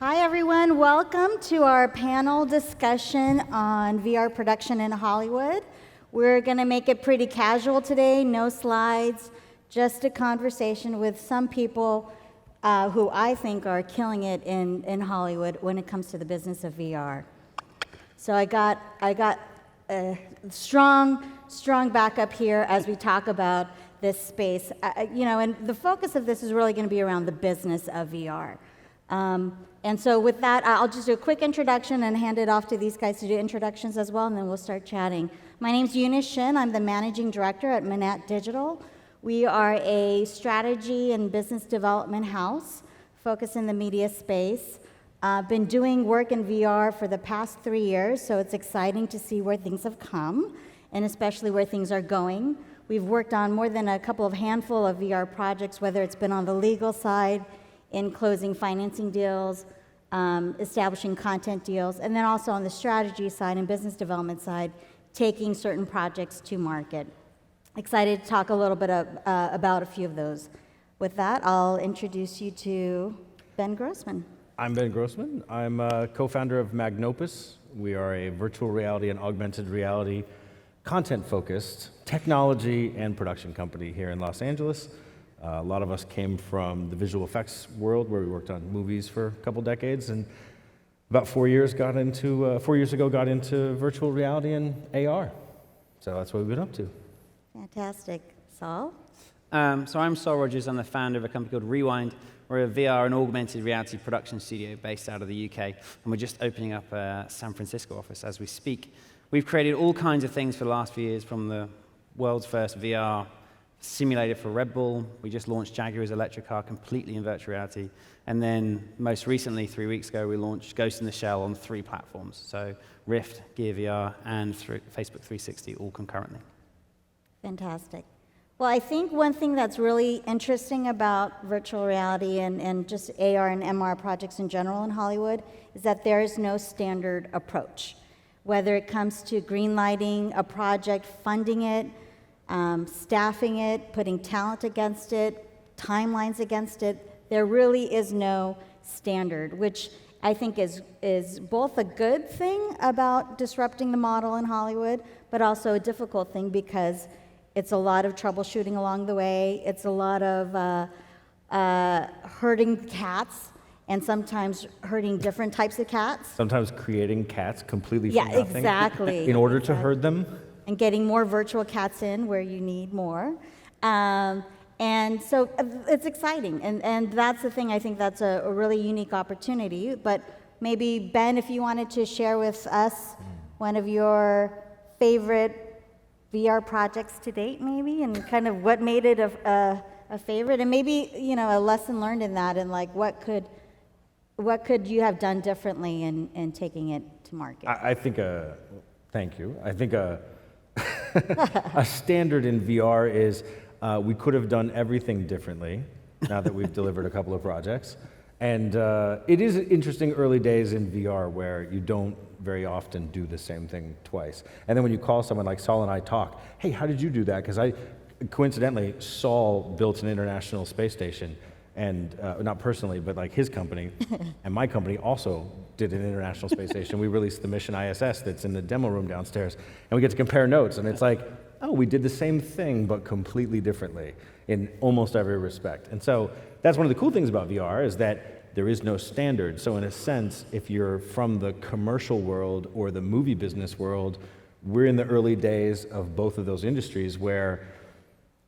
Hi, everyone. Welcome to our panel discussion on VR production in Hollywood. We're going to make it pretty casual today, no slides, just a conversation with some people who I think are killing it in Hollywood when it comes to the business of VR. So I got a strong backup here as we talk about this space. And the focus of this is really going to be around the business of VR. And so with that, I'll just do a quick introduction and hand it off to these guys to do introductions as well, and then we'll start chatting. My name's Eunice Shin. I'm the managing director at Manatt Digital. We are a strategy and business development house focused in the media space. Been doing work in VR for the past 3 years, so it's exciting to see where things have come, and especially where things are going. We've worked on more than a couple of handful of VR projects, whether it's been on the legal side, in closing financing deals, establishing content deals, and then also on the strategy side and business development side, taking certain projects to market. Excited to talk a little bit about a few of those. With that, I'll introduce you to Ben Grossman. I'm Ben Grossman. I'm a co-founder of Magnopus. We are a virtual reality and augmented reality content-focused technology and production company here in Los Angeles. A lot of us came from the visual effects world where we worked on movies for a couple decades, and about 4 years ago got into virtual reality and AR. So that's what we've been up to. Fantastic. Saul? So I'm Saul Rogers. I'm the founder of a company called Rewind. We're a VR and augmented reality production studio based out of the UK, and we're just opening up a San Francisco office as we speak. We've created all kinds of things for the last few years, from the world's first VR simulator for Red Bull. We just launched Jaguar's electric car completely in virtual reality. And then most recently, 3 weeks ago, we launched Ghost in the Shell on 3 platforms. So Rift, Gear VR, and Facebook 360 all concurrently. Fantastic. Well, I think one thing that's really interesting about virtual reality and just AR and MR projects in general in Hollywood is that there is no standard approach. Whether it comes to greenlighting a project, funding it, staffing it, putting talent against it, timelines against it, there really is no standard, which I think is both a good thing about disrupting the model in Hollywood, but also a difficult thing because it's a lot of troubleshooting along the way. It's a lot of herding cats, and sometimes herding different types of cats. Sometimes creating cats completely from nothing. Yeah, exactly. In order to herd them. And getting more virtual cats in where you need more. And so it's exciting. And that's the thing, I think that's a really unique opportunity. But maybe, Ben, if you wanted to share with us one of your favorite VR projects to date, maybe, and kind of what made it a favorite, and maybe, a lesson learned in that, and like what could you have done differently in taking it to market? I think, thank you. I think a standard in VR is we could have done everything differently now that we've delivered a couple of projects. And it is interesting early days in VR where you don't very often do the same thing twice. And then when you call someone like Saul and I talk, hey, how did you do that? Because coincidentally, Saul built an international space station, and not personally, but like his company, and my company also did an international space station. We released the Mission ISS that's in the demo room downstairs, and we get to compare notes, and it's like, oh, we did the same thing, but completely differently in almost every respect. And so that's one of the cool things about VR is that there is no standard. So in a sense, if you're from the commercial world or the movie business world, we're in the early days of both of those industries where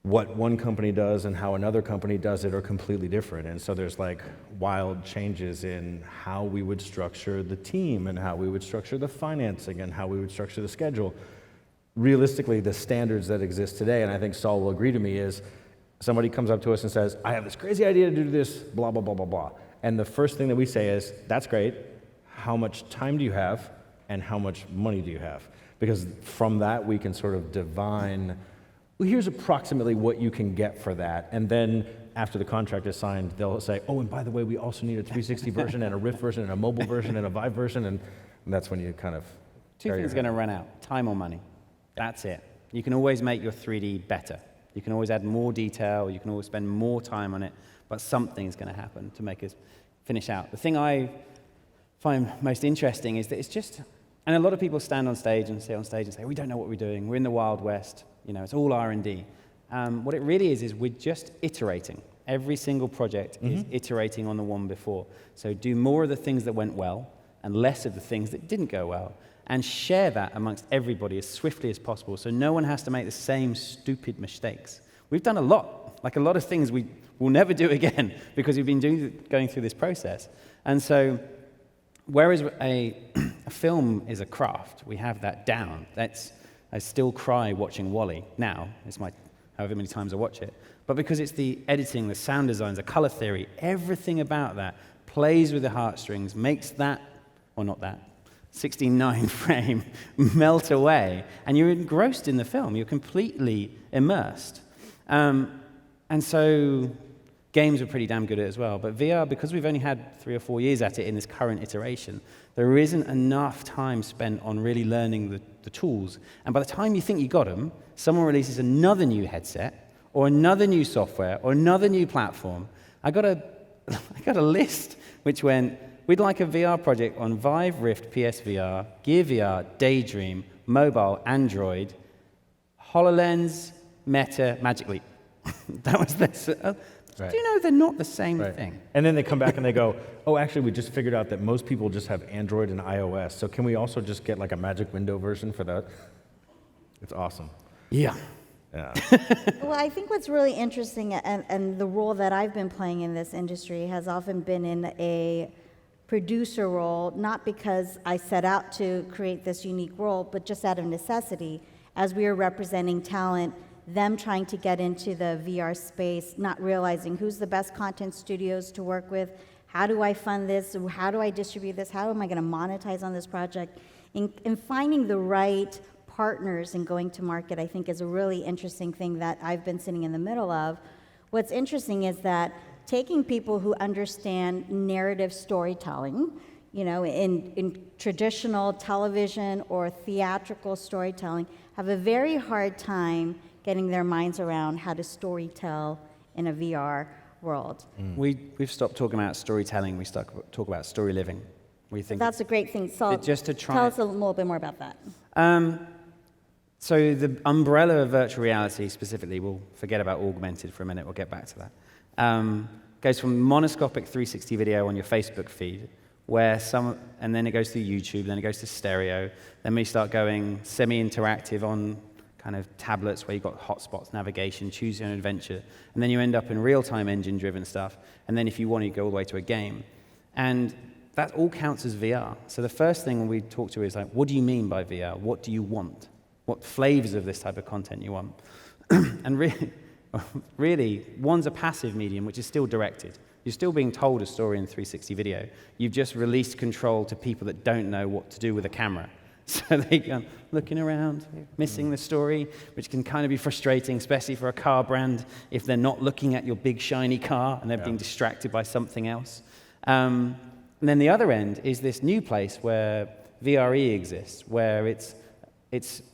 what one company does and how another company does it are completely different. And so there's like wild changes in how we would structure the team and how we would structure the financing and how we would structure the schedule. Realistically, the standards that exist today, and I think Saul will agree to me, is somebody comes up to us and says, I have this crazy idea to do this, blah, blah, blah, blah, blah. And the first thing that we say is, that's great. How much time do you have and how much money do you have? Because from that, we can sort of divine, well, here's approximately what you can get for that. And then after the contract is signed, they'll say, oh, and by the way, we also need a 360 version and a Rift version and a mobile version and a Vive version. And that's when you kind of... Two things are going to run out, time or money. That's it. You can always make your 3D better. You can always add more detail. You can always spend more time on it. But something's going to happen to make us finish out. The thing I find most interesting is that it's just, and a lot of people stand on stage and say, we don't know what we're doing. We're in the Wild West. It's all R&D. What it really is we're just iterating. Every single project is iterating on the one before. So do more of the things that went well and less of the things that didn't go well, and share that amongst everybody as swiftly as possible so no one has to make the same stupid mistakes. We've done a lot, like a lot of things we will never do again because we've been going through this process. And so whereas a film is a craft, we have that down. I still cry watching WALL-E now. It's however many times I watch it. But because it's the editing, the sound design, the color theory, everything about that plays with the heartstrings, makes that, or not that, 16:9 frame melt away, and you're engrossed in the film. You're completely immersed. And so games are pretty damn good at it as well. But VR, because we've only had 3 or 4 years at it in this current iteration, there isn't enough time spent on really learning the tools. And by the time you think you got them, someone releases another new headset, or another new software, or another new platform. I got a list which went, we'd like a VR project on Vive, Rift, PSVR, Gear VR, Daydream, mobile, Android, HoloLens, Meta, Magic Leap. That was this. Right. Do you know they're not the same Right. thing? And then they come back and they go, oh, actually, we just figured out that most people just have Android and iOS. So can we also just get like a magic window version for that? It's awesome. Yeah. Yeah. Well, I think what's really interesting, and the role that I've been playing in this industry has often been in a producer role, not because I set out to create this unique role, but just out of necessity, as we are representing talent, them trying to get into the VR space, not realizing who's the best content studios to work with, how do I fund this, how do I distribute this, how am I going to monetize on this project, and finding the right partners and going to market, I think, is a really interesting thing that I've been sitting in the middle of. What's interesting is that taking people who understand narrative storytelling, in traditional television or theatrical storytelling, have a very hard time getting their minds around how to storytell in a VR world. We've stopped talking about storytelling. We start talk about story living. We think That's a great thing. So just to try tell us a little bit more about that. So the umbrella of virtual reality specifically, we'll forget about augmented for a minute, we'll get back to that, goes from monoscopic 360 video on your Facebook feed, and then it goes through YouTube, then it goes to stereo, then we start going semi-interactive on kind of tablets where you've got hotspots, navigation, choose your own adventure, and then you end up in real-time engine-driven stuff, and then if you want, you go all the way to a game. And that all counts as VR. So the first thing we talk to is like, what do you mean by VR? What do you want? What flavors of this type of content you want? And really, one's a passive medium, which is still directed. You're still being told a story in 360 video. You've just released control to people that don't know what to do with a camera. So they go looking around, missing the story, which can kind of be frustrating, especially for a car brand, if they're not looking at your big, shiny car and they're being distracted by something else. And then the other end is this new place where VRE exists, where it's,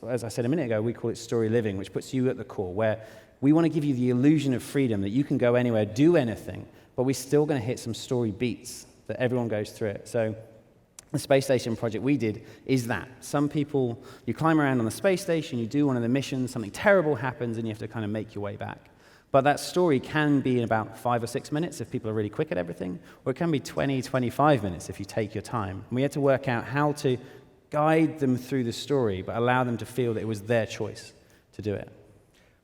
as I said a minute ago, we call it story living, which puts you at the core, where we want to give you the illusion of freedom, that you can go anywhere, do anything, but we're still going to hit some story beats that everyone goes through it. So the space station project we did is that. Some people, you climb around on the space station, you do one of the missions, something terrible happens, and you have to kind of make your way back. But that story can be in about 5 or 6 minutes if people are really quick at everything, or it can be 20, 25 minutes if you take your time. And we had to work out how to guide them through the story, but allow them to feel that it was their choice to do it.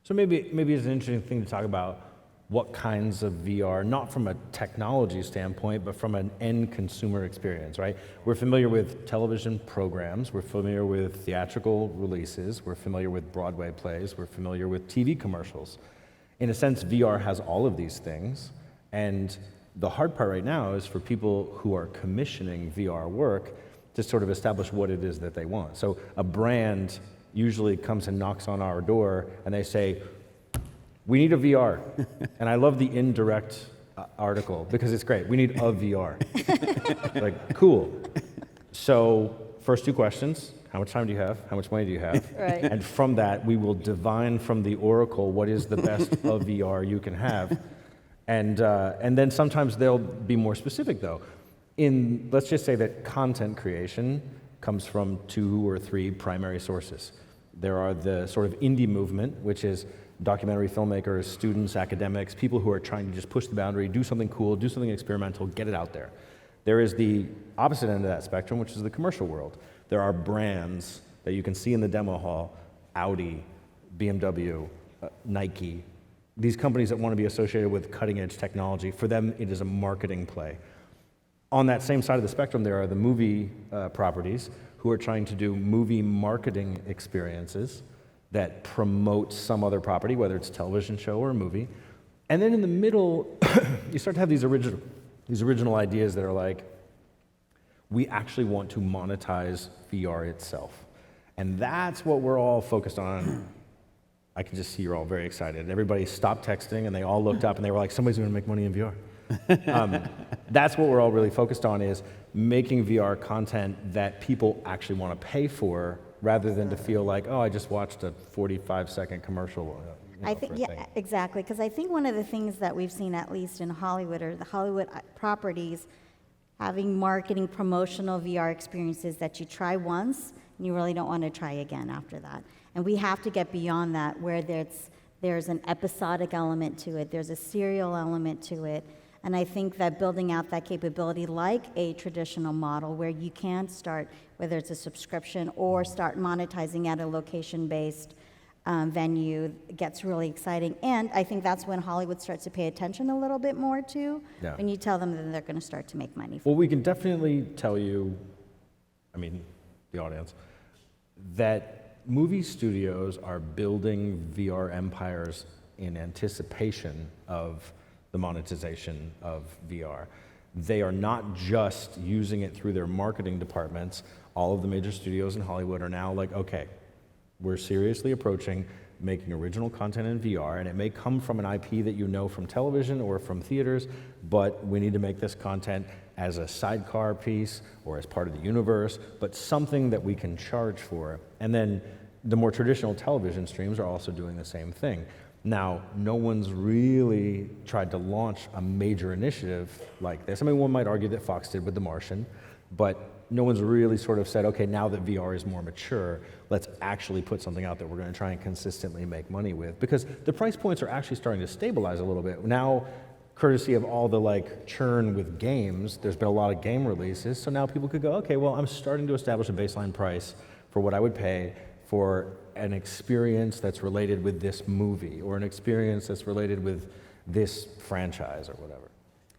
So maybe it's an interesting thing to talk about what kinds of VR, not from a technology standpoint, but from an end consumer experience, right? We're familiar with television programs, we're familiar with theatrical releases, we're familiar with Broadway plays, we're familiar with TV commercials. In a sense, VR has all of these things, and the hard part right now is for people who are commissioning VR work to sort of establish what it is that they want. So a brand usually comes and knocks on our door and they say, we need a VR. And I love the indirect article because it's great. We need a VR. Like, cool. So first 2 questions, how much time do you have? How much money do you have? Right. And from that, we will divine from the oracle what is the best of VR you can have. And then sometimes they'll be more specific, though. let's just say that content creation comes from 2 or 3 primary sources. There are the sort of indie movement, which is documentary filmmakers, students, academics, people who are trying to just push the boundary, do something cool, do something experimental, get it out there. There is the opposite end of that spectrum, which is the commercial world. There are brands that you can see in the demo hall, Audi, BMW, Nike, these companies that want to be associated with cutting-edge technology. For them, it is a marketing play. On that same side of the spectrum, there are the movie properties who are trying to do movie marketing experiences that promote some other property, whether it's a television show or a movie. And then in the middle, you start to have these original ideas that are like, we actually want to monetize VR itself. And that's what we're all focused on. I can just see you're all very excited. Everybody stopped texting and they all looked up and they were like, somebody's gonna make money in VR. That's what we're all really focused on, is making VR content that people actually want to pay for, rather than to feel like, oh, I just watched a 45-second commercial. I think, yeah, exactly. Because I think one of the things that we've seen, at least in Hollywood, are the Hollywood properties having marketing promotional VR experiences that you try once and you really don't want to try again after that. And we have to get beyond that, where there's an episodic element to it, there's a serial element to it. And I think that building out that capability, like a traditional model where you can start, whether it's a subscription or start monetizing at a location-based venue, gets really exciting. And I think that's when Hollywood starts to pay attention a little bit more to, Yeah. when you tell them that they're going to start to make money. Well, we can definitely tell you, I mean, the audience, that movie studios are building VR empires in anticipation of the monetization of VR. They are not just using it through their marketing departments. All of the major studios in Hollywood are now like, okay, we're seriously approaching making original content in VR, and it may come from an IP that you know from television or from theaters, but we need to make this content as a sidecar piece or as part of the universe, but something that we can charge for. And then the more traditional television streams are also doing the same thing. Now, no one's really tried to launch a major initiative like this. I mean, one might argue that Fox did with The Martian, but no one's really sort of said, okay, now that VR is more mature, let's actually put something out that we're going to try and consistently make money with. Because the price points are actually starting to stabilize a little bit. Now, courtesy of all the like churn with games, there's been a lot of game releases, so now people could go, okay, well, I'm starting to establish a baseline price for what I would pay for an experience that's related with this movie, or an experience that's related with this franchise or whatever.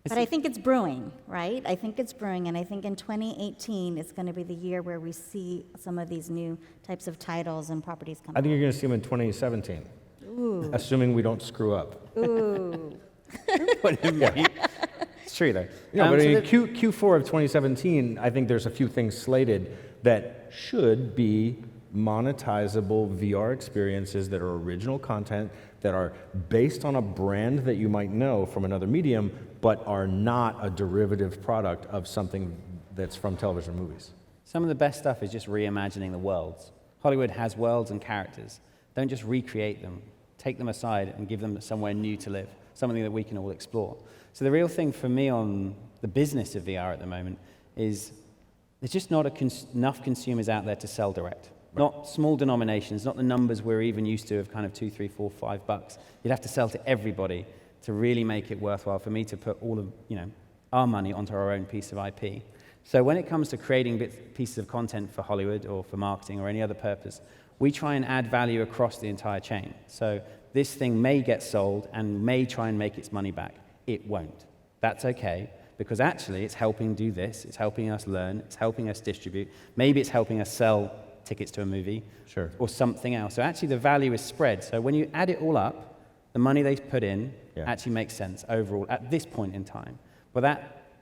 But I think it's brewing, right? I think it's brewing, and I think in 2018 is going to be the year where we see some of these new types of titles and properties come I think out. you're going to see them in 2017, assuming we don't screw up. Ooh. It's true, though. Yeah, but so in the- Q4 of 2017, I think there's a few things slated that should be monetizable VR experiences that are original content, that are based on a brand that you might know from another medium, but are not a derivative product of something that's from television movies. Some of the best stuff is just reimagining the worlds. Hollywood has worlds and characters. Don't just recreate them. Take them aside and give them somewhere new to live, something that we can all explore. So the real thing for me on the business of VR at the moment is there's just not enough consumers out there to sell direct. Not small denominations, not the numbers we're even used to of kind of $2, $3, $4, $5. You'd have to sell to everybody to really make it worthwhile for me to put all of our money onto our own piece of IP. So when it comes to creating pieces of content for Hollywood or for marketing or any other purpose, we try and add value across the entire chain. So this thing may get sold and may try and make its money back. It won't. That's okay, because actually it's helping do this, it's helping us learn, it's helping us distribute, maybe it's helping us sell tickets to a movie, Sure. or something else. So actually the value is spread. So when you add it all up, the money they put in actually makes sense overall at this point in time. But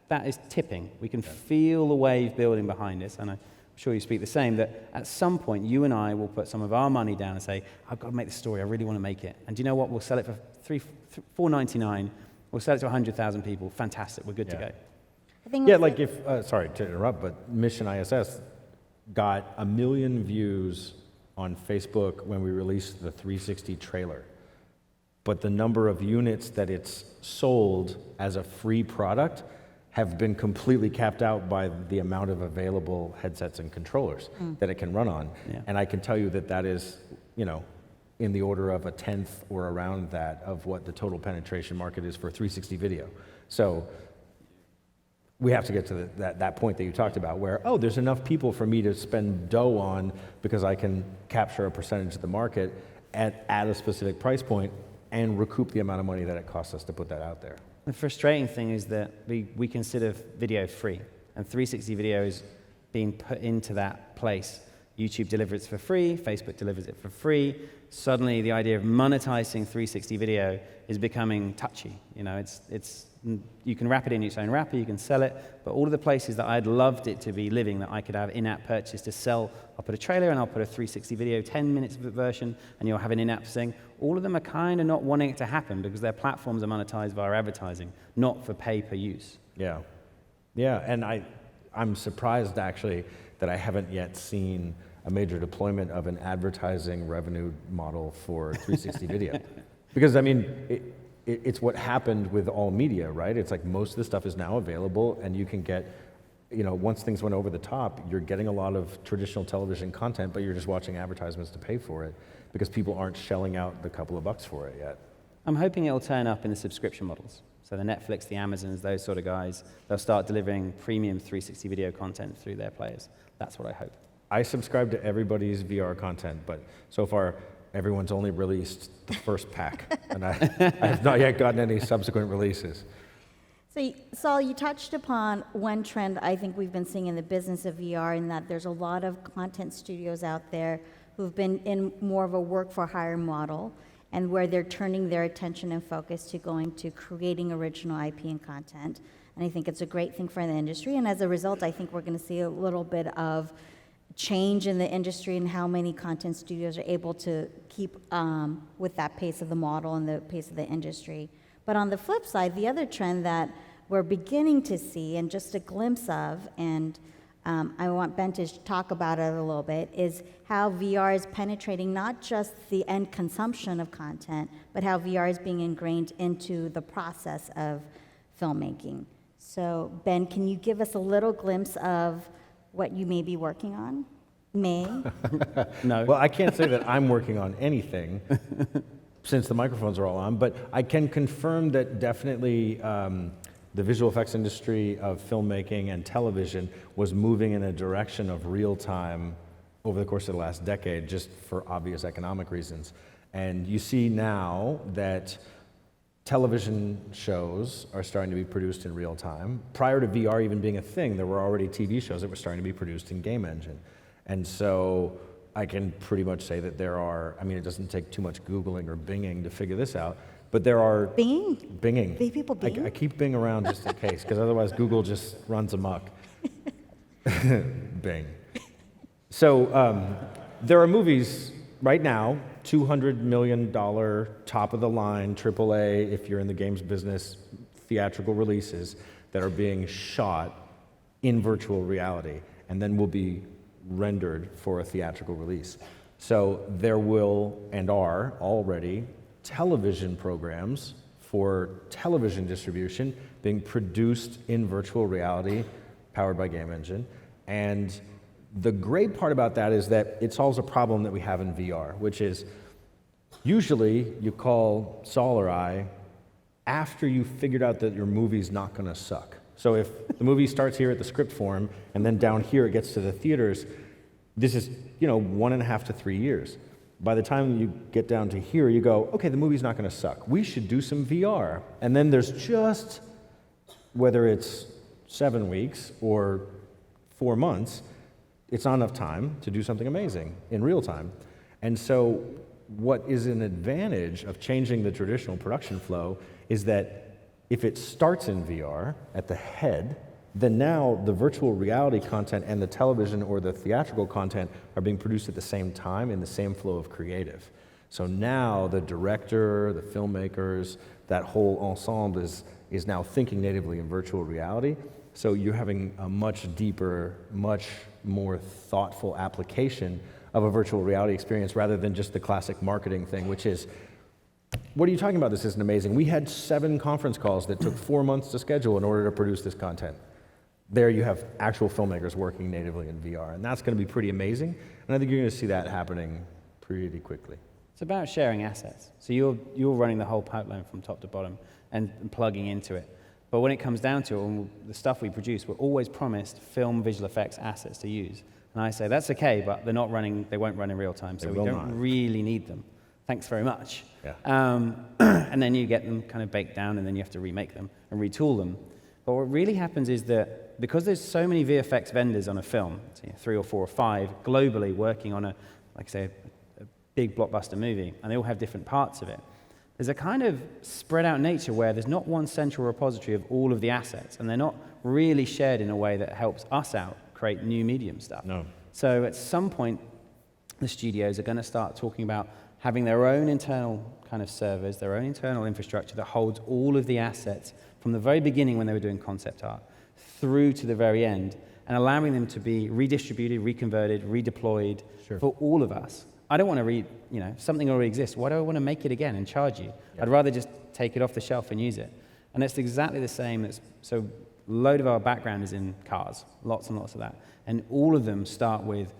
that is tipping. We can feel the wave building behind us, and I'm sure you speak the same, that at some point you and I will put some of our money down and say, I've got to make this story, I really want to make it. And do you know what? We'll sell it for $4.99. We'll sell it to 100,000 people. Fantastic, we're good to go. I think Yeah, what's like if, sorry to interrupt, but Mission ISS got 1 million views on Facebook when we released the 360 trailer. But the number of units that it's sold as a free product have been completely capped out by the amount of available headsets and controllers that it can run on. Yeah. And I can tell you that that is, in the order of a tenth or around that of what the total penetration market is for 360 video. So we have to get to that point that you talked about where, there's enough people for me to spend dough on because I can capture a percentage of the market at a specific price point and recoup the amount of money that it costs us to put that out there. The frustrating thing is that we consider video free, and 360 video is being put into that place. YouTube delivers it for free, Facebook delivers it for free. Suddenly, the idea of monetizing 360 video is becoming touchy. You can wrap it in its own wrapper, you can sell it, but all of the places that I'd loved it to be living, that I could have in-app purchase to sell, I'll put a trailer and I'll put a 360 video, 10 minutes version, and you'll have an in-app thing. All of them are kind of not wanting it to happen because their platforms are monetized via advertising, not for pay-per-use. Yeah, and I'm surprised actually that I haven't yet seen a major deployment of an advertising revenue model for 360 video. Because it's what happened with all media, right? It's like most of the stuff is now available and you can get, once things went over the top, you're getting a lot of traditional television content, but you're just watching advertisements to pay for it because people aren't shelling out the couple of bucks for it yet. I'm hoping it'll turn up in the subscription models. So the Netflix, the Amazons, those sort of guys, they'll start delivering premium 360 video content through their players. That's what I hope. I subscribe to everybody's VR content, but so far everyone's only released the first pack, and I have not yet gotten any subsequent releases. So, Saul, you touched upon one trend I think we've been seeing in the business of VR, in that there's a lot of content studios out there who've been in more of a work-for-hire model, and where they're turning their attention and focus to going to creating original IP and content. And I think it's a great thing for the industry, and as a result, I think we're going to see a little bit of change in the industry and how many content studios are able to keep with that pace of the model and the pace of the industry. But on the flip side, the other trend that we're beginning to see, and just a glimpse of, and I want Ben to talk about it a little bit, is how VR is penetrating not just the end consumption of content, but how VR is being ingrained into the process of filmmaking. So Ben, can you give us a little glimpse of what you may be working on? No. Well, I can't say that I'm working on anything since the microphones are all on, but I can confirm that definitely the visual effects industry of filmmaking and television was moving in a direction of real time over the course of the last decade, just for obvious economic reasons. And you see now that television shows are starting to be produced in real time. Prior to VR even being a thing, there were already TV shows that were starting to be produced in game engine. And so I can pretty much say that there are, it doesn't take too much Googling or Binging to figure this out, but there are... Binging. Do people Bing? I keep Bing around just in case, because otherwise Google just runs amok. Bing. So there are movies right now, $200 million, top-of-the-line, AAA, if you're in the games business, theatrical releases that are being shot in virtual reality and then will be rendered for a theatrical release. So there will and are already television programs for television distribution being produced in virtual reality, powered by Game Engine. And the great part about that is that it solves a problem that we have in VR, which is usually you call Saul or I after you've figured out that your movie's not going to suck. So if the movie starts here at the script form and then down here it gets to the theaters, this is 1.5 to 3 years. By the time you get down to here, you go, okay, the movie's not going to suck. We should do some VR. And then there's just, whether it's 7 weeks or 4 months, it's not enough time to do something amazing in real time. And so what is an advantage of changing the traditional production flow is that if it starts in VR at the head, then now the virtual reality content and the television or the theatrical content are being produced at the same time in the same flow of creative. So now the director, the filmmakers, that whole ensemble is now thinking natively in virtual reality. So you're having a much deeper, much more thoughtful application of a virtual reality experience rather than just the classic marketing thing, which is What are you talking about? This isn't amazing. We had 7 conference calls that took 4 months to schedule in order to produce this content. There you have actual filmmakers working natively in VR, and that's going to be pretty amazing. And I think you're going to see that happening pretty quickly. It's about sharing assets. So you're running the whole pipeline from top to bottom and plugging into it. But when it comes down to it, the stuff we produce, we're always promised film visual effects assets to use. And I say, that's okay, but they won't run in real time, so we don't really need them. Thanks very much. Yeah. And then you get them kind of baked down, and then you have to remake them and retool them. But what really happens is that because there's so many VFX vendors on a film, so 3 or 4 or 5 globally working on a big blockbuster movie, and they all have different parts of it, there's a kind of spread out nature where there's not one central repository of all of the assets, and they're not really shared in a way that helps us out create new medium stuff. No. So at some point, the studios are going to start talking about having their own internal kind of servers, their own internal infrastructure that holds all of the assets from the very beginning when they were doing concept art through to the very end, and allowing them to be redistributed, reconverted, redeployed for all of us. I don't want to something already exists. Why do I want to make it again and charge you? Yeah. I'd rather just take it off the shelf and use it. And it's exactly the same. So a load of our background is in cars, lots and lots of that. And all of them start with,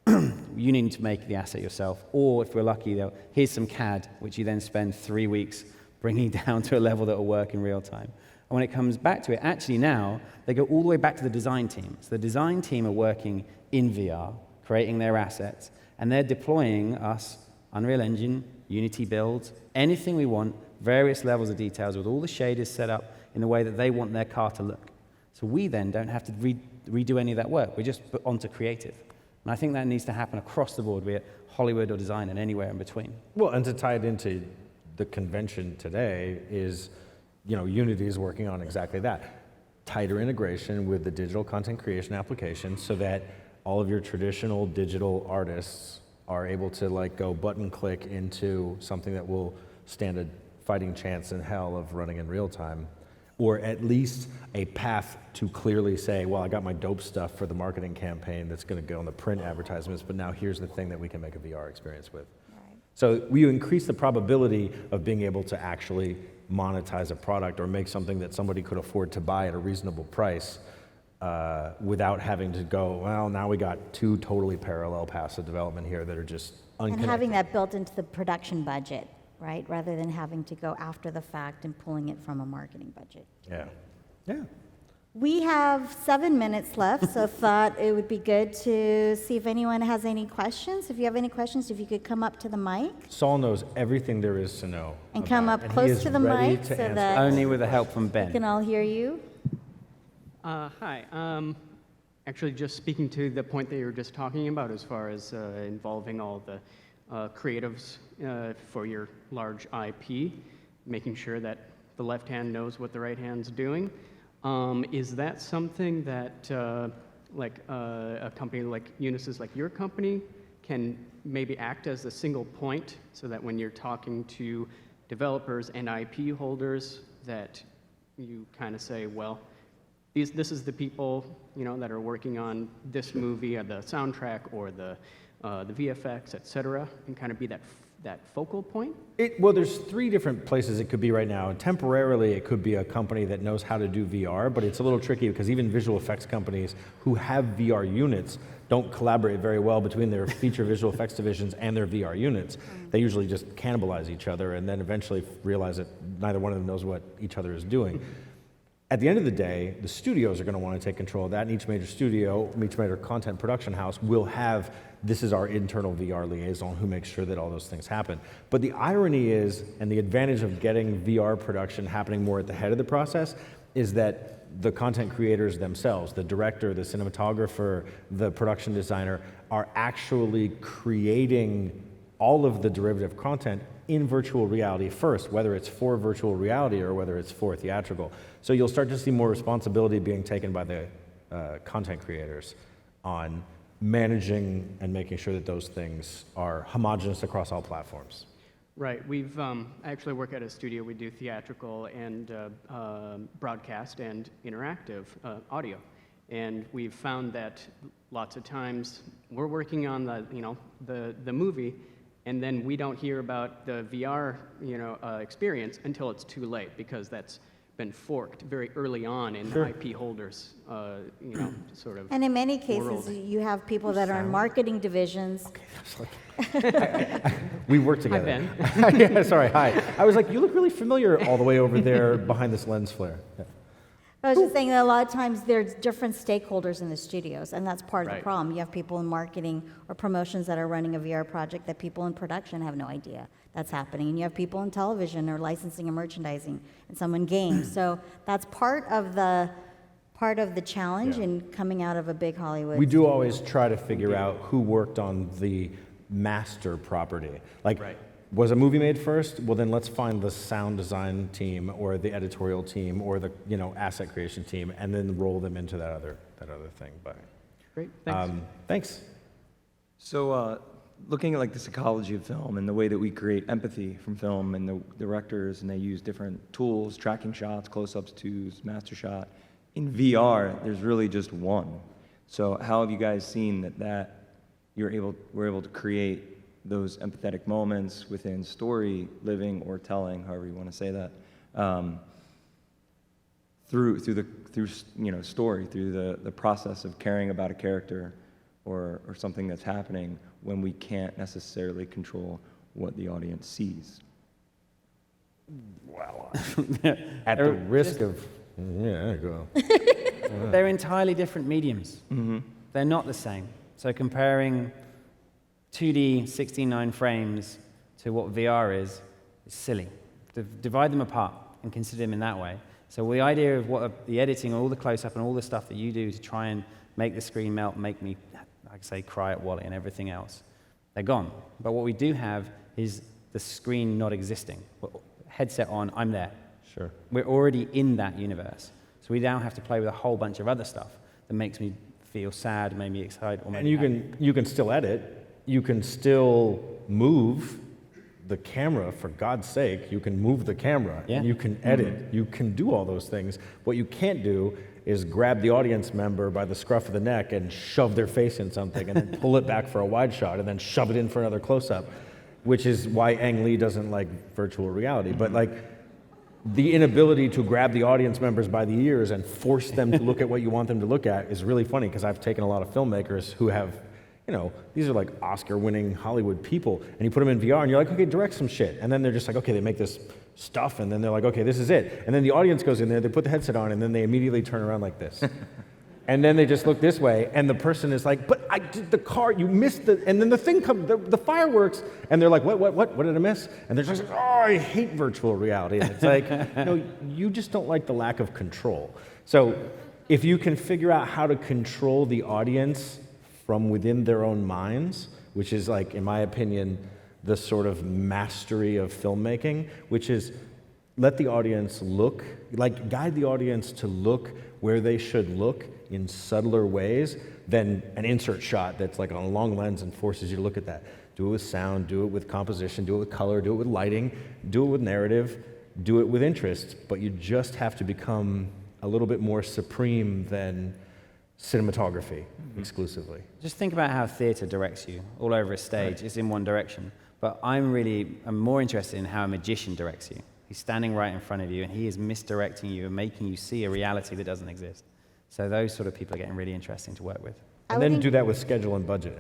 you need to make the asset yourself. Or if we're lucky, here's some CAD, which you then spend 3 weeks bringing down to a level that will work in real time. And when it comes back to it, actually now, they go all the way back to the design team. So the design team are working in VR, creating their assets, and they're deploying us Unreal Engine, Unity builds, anything we want, various levels of details with all the shaders set up in the way that they want their car to look. So we then don't have to redo any of that work. We just put onto creative. And I think that needs to happen across the board, be it Hollywood or design and anywhere in between. Well, and to tie it into the convention today is, Unity is working on exactly that. Tighter integration with the digital content creation application so that all of your traditional digital artists are able to go button click into something that will stand a fighting chance in hell of running in real time, or at least a path to clearly say, well, I got my dope stuff for the marketing campaign that's going to go on the print advertisements, but now here's the thing that we can make a VR experience with. Right. So we increase the probability of being able to actually monetize a product or make something that somebody could afford to buy at a reasonable price without having to go, well, now we got 2 totally parallel paths of development here that are just unconnected. And having that built into the production budget, right? Rather than having to go after the fact and pulling it from a marketing budget. Yeah. Yeah. We have 7 minutes left, so thought it would be good to see if anyone has any questions. If you have any questions, if you could come up to the mic. Saul knows everything there is to know. And come up close to the mic so that only with the help from Ben. We can all hear you. Hi. Actually, just speaking to the point that you were just talking about as far as involving all the creatives for your large IP, making sure that the left hand knows what the right hand's doing. Is that something that a company like Eunice, like your company, can maybe act as a single point so that when you're talking to developers and IP holders that you kind of say, well, this is the people that are working on this movie or the soundtrack or the VFX, et cetera, and kind of be that focal point? Well, there's 3 different places it could be right now. Temporarily, it could be a company that knows how to do VR, but it's a little tricky because even visual effects companies who have VR units don't collaborate very well between their feature visual effects divisions and their VR units. They usually just cannibalize each other and then eventually realize that neither one of them knows what each other is doing. At the end of the day, the studios are going to want to take control of that, and each major studio, each major content production house will have, this is our internal VR liaison who makes sure that all those things happen. But the irony is, and the advantage of getting VR production happening more at the head of the process, is that the content creators themselves, the director, the cinematographer, the production designer, are actually creating all of the derivative content in virtual reality first, whether it's for virtual reality or whether it's for theatrical. So you'll start to see more responsibility being taken by the content creators on managing and making sure that those things are homogeneous across all platforms. Right. We've I actually work at a studio. We do theatrical and broadcast and interactive audio, and we've found that lots of times we're working on the movie, and then we don't hear about the VR, experience until it's too late, because that's been forked very early on in IP holders, sort of. And in many cases, world. you have people that are in marketing divisions. Okay, that's like, we work together. Ben. Yeah, sorry, hi. I was like, you look really familiar all the way over there behind this lens flare. Yeah. I was just saying that a lot of times there's different stakeholders in the studios, and that's part of the Right. problem. You have people in marketing or promotions that are running a VR project that people in production have no idea that's happening. And you have people in television or licensing and merchandising, and some in games. So that's part of the challenge Yeah. in coming out of a big Hollywood. We do always try to figure out who worked on the master property. Like, Right. was a movie made first? Well, then let's find the sound design team or the editorial team or the asset creation team, and then roll them into that other thing. But Great, thanks. thanks. So, looking at like the psychology of film and the way that we create empathy from film, and the directors, and they use different tools, tracking shots, close-ups, twos, master shot. In VR, there's really just one. So, how have you guys seen that we're able to create those empathetic moments within story, living, or telling, however you want to say that, through story, through the process of caring about a character or something that's happening, when we can't necessarily control what the audience sees. Well, at the risk of go. They're entirely different mediums. They're not the same. So comparing 2D 16:9 frames to what VR is silly. Divide them apart and consider them in that way. So the idea of the editing, all the close-up and all the stuff that you do to try and make the screen melt, make me, like I say, cry at Wally and everything else, they're gone. But what we do have is the screen not existing. Headset on, I'm there. Sure. We're already in that universe. So we now have to play with a whole bunch of other stuff that makes me feel sad, maybe excited, or maybe And you can still edit. You can still move the camera, for God's sake. You can move the camera. Yeah. And you can edit. You can do all those things. What you can't do is grab the audience member by the scruff of the neck and shove their face in something and then pull it back for a wide shot and then shove it in for another close-up, which is why Ang Lee doesn't like virtual reality. But like, the inability to grab the audience members by the ears and force them to look at what you want them to look at is really funny, because I've taken a lot of filmmakers who have, these are like Oscar-winning Hollywood people, and you put them in VR, and you're like, okay, direct some shit. And then they're just like, okay, they make this stuff, and then they're like, okay, this is it. And then the audience goes in there, they put the headset on, and then they immediately turn around like this. And then they just look this way, and the person is like, but I did the car, you missed the, and then the thing comes, the fireworks, and they're like, what did I miss? And they're just like, oh, I hate virtual reality. And it's like, no, you just don't like the lack of control. So if you can figure out how to control the audience from within their own minds, which is like, in my opinion, the sort of mastery of filmmaking, which is let the audience look, like guide the audience to look where they should look in subtler ways than an insert shot that's like on a long lens and forces you to look at that. Do it with sound, do it with composition, do it with color, do it with lighting, do it with narrative, do it with interest, but you just have to become a little bit more supreme than cinematography exclusively. Just think about how theater directs you all over a stage. Right. It's in one direction. But I'm more interested in how a magician directs you. He's standing right in front of you, and he is misdirecting you and making you see a reality that doesn't exist. So those sort of people are getting really interesting to work with. And then do that with schedule and budget.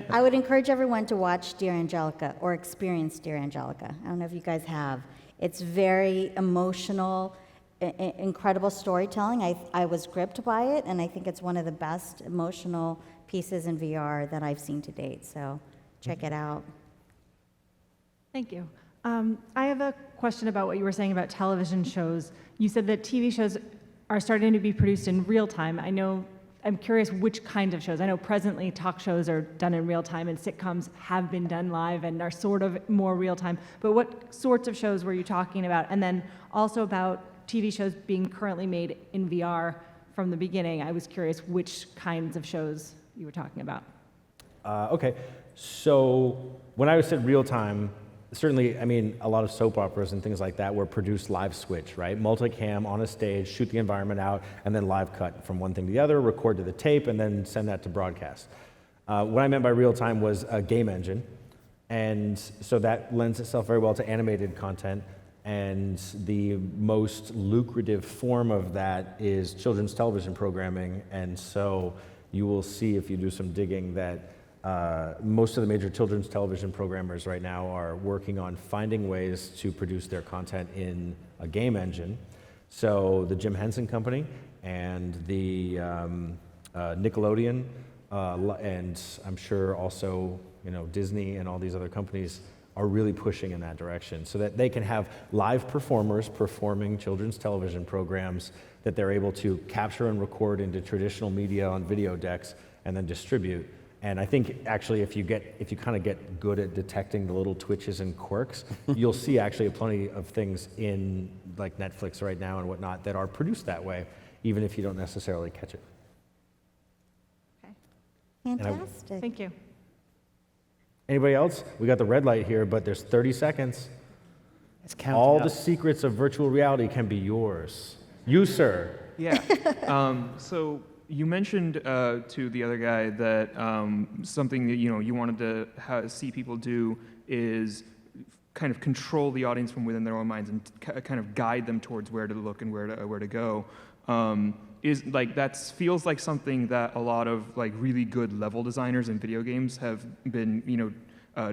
I would encourage everyone to watch Dear Angelica or experience Dear Angelica. I don't know if you guys have. It's very emotional, incredible storytelling. I was gripped by it, and I think it's one of the best emotional pieces in VR that I've seen to date. So check it out. Thank you. I have a question about what you were saying about television shows. You said that TV shows are starting to be produced in real time. I'm curious which kind of shows. I know presently talk shows are done in real time and sitcoms have been done live and are sort of more real time. But what sorts of shows were you talking about? And then also about TV shows being currently made in VR from the beginning. I was curious which kinds of shows you were talking about. Okay, so when I said real time, certainly, I mean, a lot of soap operas and things like that were produced live switch, right? Multicam on a stage, shoot the environment out, and then live cut from one thing to the other, record to the tape, and then send that to broadcast. What I meant by real time was a game engine, And so that lends itself very well to animated content. And the most lucrative form of that is children's television programming. And so you will see, if you do some digging, that most of the major children's television programmers right now are working on finding ways to produce their content in a game engine. So the Jim Henson Company and the Nickelodeon, and I'm sure also Disney and all these other companies are really pushing in that direction so that they can have live performers performing children's television programs that they're able to capture and record into traditional media on video decks and then distribute. And I think actually if you kind of get good at detecting the little twitches and quirks, you'll see actually plenty of things in like Netflix right now and whatnot that are produced that way, even if you don't necessarily catch it. Fantastic. Thank you. Anybody else? We got the red light here, but there's 30 seconds. It's counting All up. the secrets of virtual reality can be yours. You, sir. Yeah. So you mentioned to the other guy that something that you wanted to see people do is kind of control the audience from within their own minds and kind of guide them towards where to look and where to go. Is like that feels like something that a lot of like really good level designers in video games have been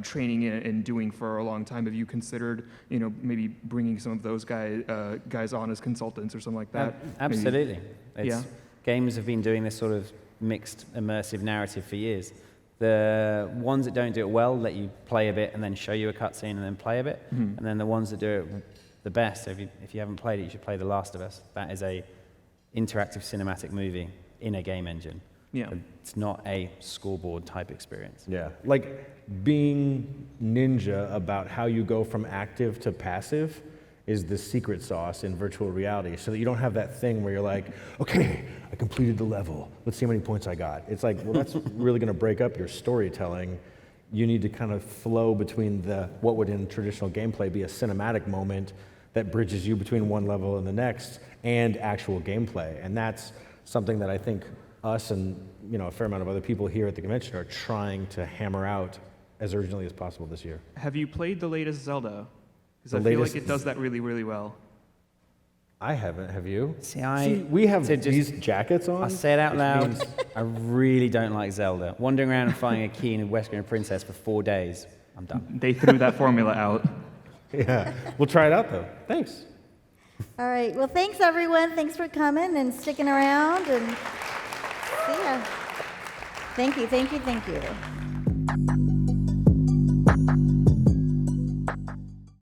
training in and doing for a long time. Have you considered maybe bringing some of those guys on as consultants or something like that? Absolutely. Yeah. Games have been doing this sort of mixed immersive narrative for years. The ones that don't do it well let you play a bit and then show you a cutscene and then play a bit. And then the ones that do it the best, so if you haven't played it, you should play The Last of Us. That is a interactive cinematic movie in a game engine. Yeah. It's not a scoreboard type experience. Yeah, like being ninja about how you go from active to passive is the secret sauce in virtual reality, so that you don't have that thing where you're like, okay, I completed the level, let's see how many points I got. It's like, well, that's really gonna break up your storytelling. You need to kind of flow between what would in traditional gameplay be a cinematic moment that bridges you between one level and the next and actual gameplay. And that's something that I think us and a fair amount of other people here at the convention are trying to hammer out as urgently as possible this year. Have you played the latest Zelda? Because The I feel like latest- it does that really, really well. I haven't, have you? See, we have so just- these jackets on. I say it out which loud, means- I really don't like Zelda. Wandering around and finding a key in a Western princess for 4 days, I'm done. They threw that formula out. Yeah, we'll try it out though. Thanks. All right. Well, thanks, everyone. Thanks for coming and sticking around. And see ya. Thank you, thank you, thank you.